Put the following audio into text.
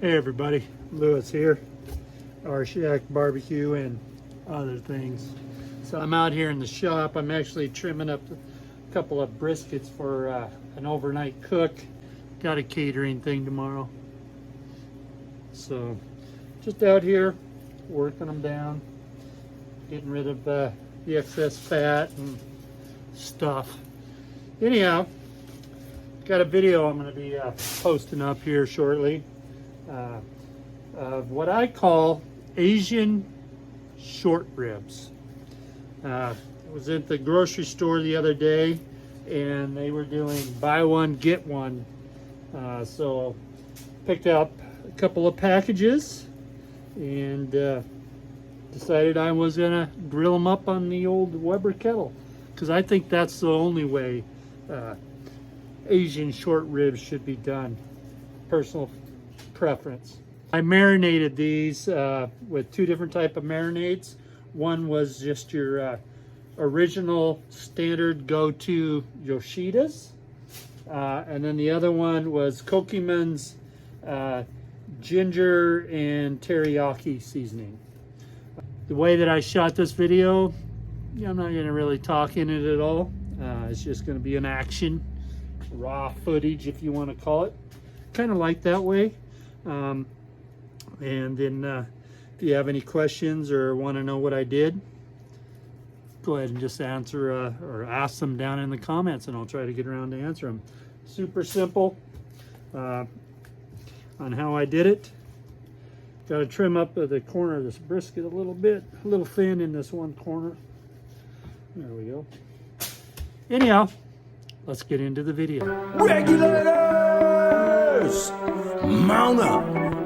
Hey everybody, Lewis here, Rshackbbq and other things. So I'm out here in the shop. I'm actually trimming up a couple of briskets for an overnight cook. Got a catering thing tomorrow. So just out here working them down, getting rid of the excess fat and stuff. Anyhow, got a video I'm going to be posting up here shortly. Of what I call Asian short ribs. I was at the grocery store the other day and they were doing buy one get one, so picked up a couple of packages and decided I was gonna grill them up on the old Weber kettle, because I think that's the only way Asian short ribs should be done. Personal preference. I marinated these with two different type of marinades. One was just your original standard go-to Yoshida's, and then the other one was Kokiman's ginger and teriyaki seasoning. The way that I shot this video, I'm not going to really talk in it at all. It's just going to be an action, raw footage if you want to call it. Kind of like that way. And then if you have any questions or want to know what I did, go ahead and just answer or ask them down in the comments and I'll try to get around to answer them. Super simple on how I did it. Got to trim up the corner of this brisket a little bit, a little thin in this one corner. There we go. Anyhow, let's get into the video. Regulators, mount up.